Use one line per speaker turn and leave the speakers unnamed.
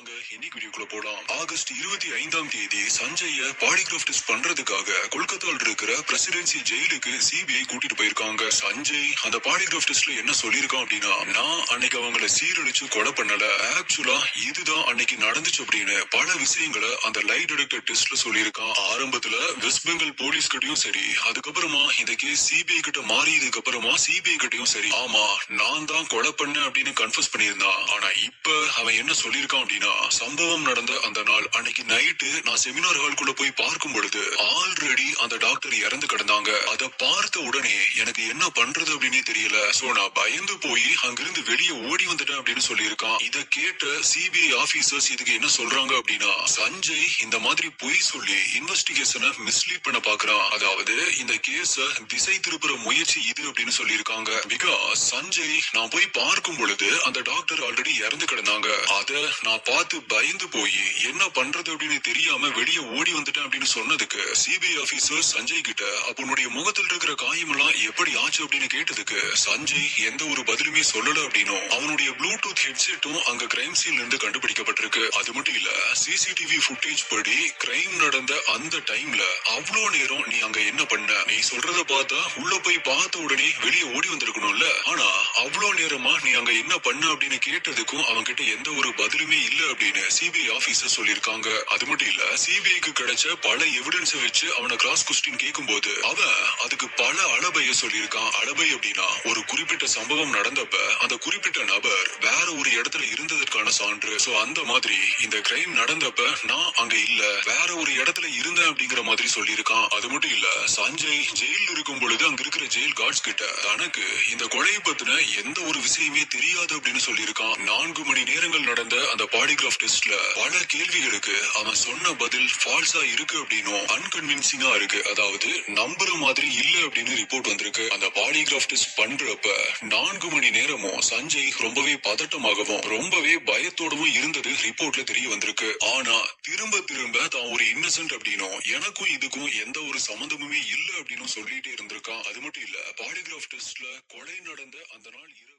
வாங்க இன்னைக்கு வீடியோக்குள்ள போலாம். ஆகஸ்ட் 25ஆம் தேதி சஞ்சய பாலிகிராஃப் டெஸ்ட் பண்றதுக்காக கொல்கத்தால இருக்கிற பிரசிடென்சி ஜெயிலுக்கு சிபிஐ கூட்டிட்டு போயிருக்காங்க. சஞ்சய் அந்த பாலிகிராஃப் டெஸ்ட்ல என்ன சொல்லியிருக்கான் அப்படின்னா, நான் அன்னைக்கு அவங்கள சீரழிச்சு கொலை பண்ணல, ஆக்சுவலா இதுதான் அன்னைக்கு நடந்துச்சு அப்படின்னு பல விஷயங்களை அந்த லை டிடெக்டர் டெஸ்ட்ல சொல்லியிருக்கான். ஆரம்பத்துல வெஸ்ட் பெங்கால் போலீஸ் கிட்டயும் சரி, அதுக்கப்புறமா இந்த கேஸ் சிபிஐ கிட்ட மாறியதுக்கு அப்புறமா சிபிஐ கிட்டயும் சரி, ஆமா நான் தான் கொலை பண்ணேன் அப்படின்னு கன்ஃபர்ஸ் பண்ணியிருந்தான். ஆனா இப்ப அவன் என்ன சொல்லியிருக்கான் அப்படின்னா, சம்பவம் நடந்த அந்த நாள் அன்னைக்கு நைட்டு நான் செமினார் ஹால்குள்ள போய் பார்க்கும் பொழுது ஆல்ரெடி அந்த டாக்டர் இறந்து கிடந்தாங்க. அதை பார்த்த உடனே எனக்கு என்ன பண்றது அப்படின்னே தெரியல. சோ நான் பயந்து போய் அங்கிருந்து வெளியே ஓடி வந்துட்டேன் அப்படின்னு சொல்லியிருக்கான். இதை கேட்ட சிபிஐ ஆபீசர்ஸ் இதுக்கு என்ன சொல்றாங்க அப்படின்னா, சஞ்சய் இந்த மாதிரி பொய் சொல்லி இன்வெஸ்டிகேஷனை மிஸ்லீட் பண்ண பாக்குறான். அதாவது இந்த கேஸ திசை திருப்புற முயற்சி இது அப்படின்னு சொல்லியிருக்காங்க. பிகாஸ் சஞ்சய் நான் போய் பார்க்கும் பொழுது அந்த டாக்டர் ஆல்ரெடி இறந்து கிடந்தாங்க. அத நான் பார்த்து பயந்து போய் என்ன பண்றது அப்படின்னு தெரியாம வெளியே ஓடி வந்துட்டேன் அப்படின்னு சொன்னதுக்கு சிபிஐ ஆபீசர் சஞ்சய் கிட்ட அவனுடைய முகத்தில் இருக்கிற காயமெல்லாம் எப்படி ஆச்சு அப்படின்னு கேட்டதுக்கு சஞ்சய் எந்த ஒரு பதிலுமே சொல்லல அப்படின்னும், அவனுடைய ப்ளூடூத் ஹெட்செட்டும் அங்க கிரைம் சீன்ல இருந்து கண்டுபிடிக்கப்பட்டிருக்கு. அது மட்டும் இல்ல, சிசிடிவி ஃபுட்டேஜ் படி கிரைம் நடந்த அந்த டைம்ல அவ்வளோ நேரம் நீ அங்க என்ன பண்ண, நீ சொல்றத பார்த்தா உள்ள போய் பார்த்த உடனே வெளியே ஓடி வந்திருக்கணும்ல, ஆனா அவ்வளோ நேரமா நீ அங்க என்ன பண்ண அப்படின்னு கேட்டதுக்கும் அவங்க கிட்ட எந்த ஒரு பதிலுமே இல்ல அப்படின்னு சிபிஐ ஆபீசர் சொல்லிருக்காங்க. அது மட்டும் இல்ல, சிபிஐக்கு கிடைச்ச பல எவிடன்ஸ் வச்சு அவனை கிராஸ் கொஸ்டின் கேட்கும் போது அவன் அதுக்கு பல அலபைய சொல்லியிருக்கான். அலபை அப்படின்னா ஒரு குறிப்பிட்ட சம்பவம் நடந்தப்ப அந்த குறிப்பிட்ட நபர் வேற ஒரு இடத்துல இருந்ததற்கான சான்று. சோ அந்த மாதிரி இந்த கிரைம் நடந்தப்ப நான் அங்க இல்ல, வேற ஒரு இடத்துல இருந்தேன் அப்படிங்கிற மாதிரி சொல்லியிருக்கான். அது மட்டும் இல்ல, சஞ்சய் ஜெயில இருக்கும் பொழுது அங்க இருக்கிற ஜெயில் கார்ட்ஸ் கிட்ட தனக்கு இந்த கொலையை பத்தின எந்த ஒரு விஷயமே தெரியாது அப்படின்னு சொல்லியிருக்கான். 4 மணி நேரங்கள் நடந்த அந்த பாலிகிராஃப் டெஸ்ட்ல பல கேள்விகளுக்கு அவன் சொன்ன பதில் ஃபால்ஸா இருக்கு அப்படின்னும், அன்கன்வின்சிங்கா இருக்கு, அதாவது நம்புற மாதிரி இல்ல அப்படின்னு ரிப்போர்ட் வந்திருக்கு. அந்த பாலிகிராஃப் டெஸ்ட் பண்றப்ப 4 மணி நேரமும் சஞ்சய் ரொம்பவே பதட்டமாகவும் ரொம்பவே பயத்தோடவும் இருந்தது ரிப்போர்ட்ல தெரிய வந்திருக்கு. ஆனா திரும்ப திரும்ப தான் ஒரு இன்னசென்ட் அப்படின்னும், எனக்கும் இதுக்கும் எந்த ஒரு சம்பந்தமுமே இல்ல அப்படின்னு சொல்லிட்டே இருந்திருக்கான். அது மட்டும் இல்ல, பாலிகிராஃப் டெஸ்ட்ல கொலை நடந்த அந்த நாள் இரவு